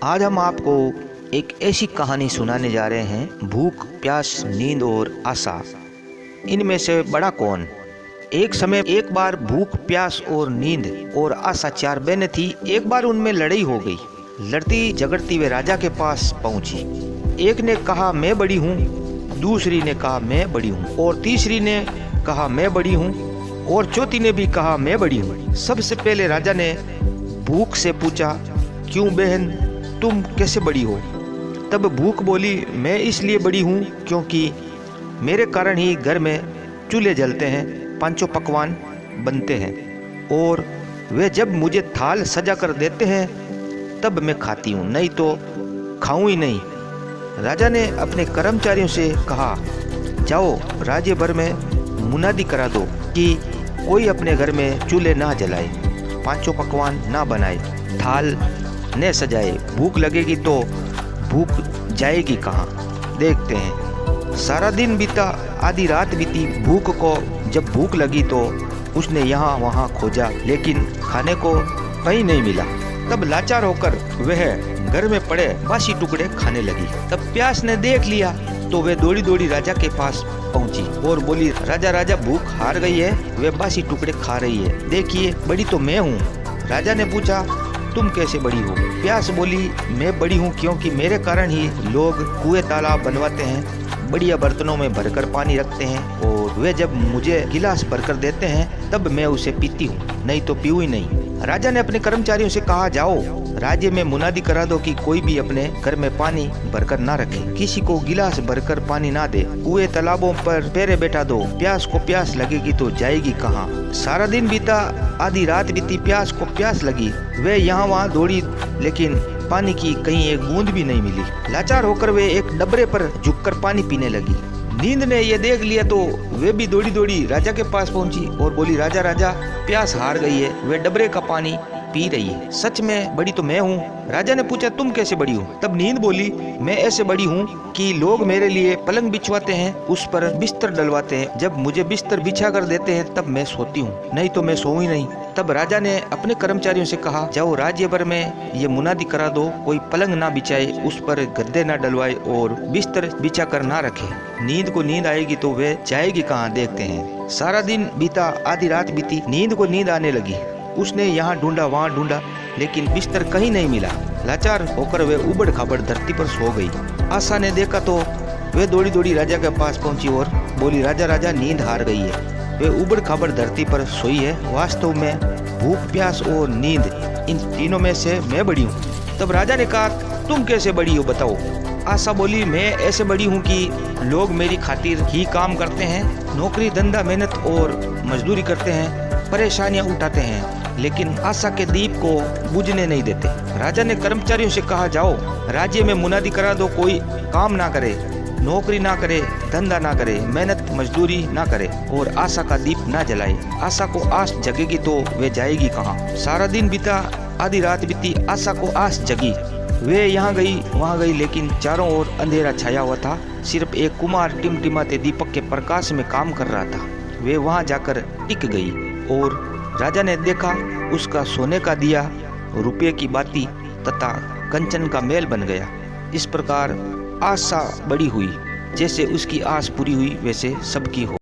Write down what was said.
आज हम आपको एक ऐसी कहानी सुनाने जा रहे हैं, भूख, प्यास, नींद और आशा, इनमें से बड़ा कौन। एक समय एक बार भूख, प्यास और नींद और आशा चार बहनें थी। एक बार उनमें लड़ाई हो गई। लड़ती झगड़ती वे राजा के पास पहुंची। एक ने कहा मैं बड़ी हूँ, दूसरी ने कहा मैं बड़ी हूँ, और तीसरी ने कहा मैं बड़ी हूँ, और चौथी ने भी कहा मैं बड़ी हूँ। सबसे पहले राजा ने भूख से पूछा, क्यों बहन, तुम कैसे बड़ी हो? तब भूख बोली, मैं इसलिए बड़ी हूँ क्योंकि मेरे कारण ही घर में चूल्हे जलते हैं, पांचों पकवान बनते हैं, और वे जब मुझे थाल सजा कर देते हैं तब मैं खाती हूँ, नहीं तो खाऊं ही नहीं। राजा ने अपने कर्मचारियों से कहा, जाओ राज्य भर में मुनादी करा दो कि कोई अपने घर में चूल्हे ना जलाए, पांचों पकवान ना बनाए, थाल न सजाए। भूख लगेगी तो भूख जाएगी कहाँ, देखते हैं। सारा दिन बीता, आधी रात बीती। भूख को जब भूख लगी तो उसने यहाँ वहाँ खोजा, लेकिन खाने को कहीं नहीं मिला। तब लाचार होकर वह घर में पड़े बासी टुकड़े खाने लगी। तब प्यास ने देख लिया तो वह दौड़ी दौड़ी राजा के पास पहुंची और बोली, राजा राजा, भूख हार गई है, वह बासी टुकड़े खा रही है, देखिए बड़ी तो मैं हूँ। राजा ने पूछा, तुम कैसे बड़ी हो? प्यास बोली, मैं बड़ी हूँ क्योंकि मेरे कारण ही लोग कुएं तालाब बनवाते हैं, बढ़िया बर्तनों में भरकर पानी रखते हैं, और वे जब मुझे गिलास भरकर देते हैं तब मैं उसे पीती हूँ, नहीं तो पीऊँ ही नहीं। राजा ने अपने कर्मचारियों से कहा, जाओ राज्य में मुनादी करा दो कि कोई भी अपने घर में पानी भरकर ना रखे, किसी को गिलास भरकर पानी ना दे, कुएं तालाबों पर पेरे बैठा दो, प्यास को प्यास लगेगी तो जाएगी कहाँ। सारा दिन बीता, आधी रात बीती, प्यास को प्यास लगी। वे यहाँ वहाँ दौड़ी, लेकिन पानी की कहीं एक बूंद भी नहीं मिली। लाचार होकर वे एक डबरे पर झुककर पानी पीने लगी। नींद ने ये देख लिया तो वे भी दौड़ी दौड़ी राजा के पास पहुंची और बोली, राजा राजा, प्यास हार गई है, वे डबरे का पानी पी रही है, सच में बड़ी तो मैं हूँ। राजा ने पूछा, तुम कैसे बड़ी हो? तब नींद बोली, मैं ऐसे बड़ी हूँ कि लोग मेरे लिए पलंग बिछवाते हैं, उस पर बिस्तर डलवाते हैं, जब मुझे बिस्तर बिछा कर देते हैं तब मैं सोती हूँ, नहीं तो मैं सोऊं ही नहीं। तब राजा ने अपने कर्मचारियों से कहा, जाओ राज्य भर में ये मुनादी करा दो, कोई पलंग ना बिछाए, उस पर गद्दे ना डलवाए और बिस्तर बिछा कर ना रखे। नींद को नींद आएगी तो वे जाएगी कहाँ, देखते हैं। सारा दिन बीता, आधी रात बीती, नींद को नींद आने लगी। उसने यहाँ ढूंढा, वहाँ ढूंढा, लेकिन बिस्तर कहीं नहीं मिला। लाचार होकर वे उबड़ खाबड़ धरती पर सो गई। आशा ने देखा तो वे दौड़ी दौड़ी राजा के पास पहुंची और बोली, राजा राजा, नींद हार गई है, वे उबड़ खाबड़ धरती पर सोई है। वास्तव में भूख, प्यास और नींद, इन तीनों में से मैं बड़ी हूँ। तब राजा ने कहा, तुम कैसे बड़ी हो बताओ? आशा बोली, मैं ऐसे बड़ी हूँ कि लोग मेरी खातिर ही काम करते हैं, नौकरी धंधा मेहनत और मजदूरी करते हैं, परेशानियां उठाते हैं, लेकिन आशा के दीप को बुझने नहीं देते। राजा ने कर्मचारियों से कहा, जाओ राज्य में मुनादी करा दो, कोई काम ना करे, नौकरी ना करे, धंधा ना करे, मेहनत मजदूरी ना करे, और आशा का दीप ना जलाए। आशा को आस जगेगी तो वे जाएगी कहाँ। सारा दिन बीता, आधी रात बीती, आशा को आस जगी। वे यहाँ गई वहाँ गई, लेकिन चारों ओर अंधेरा छाया हुआ था। सिर्फ एक कुमार टिमटिमाते दीपक के प्रकाश में काम कर रहा था। वे वहाँ जाकर टिक गई और राजा ने देखा, उसका सोने का दिया, रुपये की बाती तथा कंचन का मेल बन गया। इस प्रकार आशा बड़ी हुई, जैसे उसकी आस पूरी हुई वैसे सबकी हो।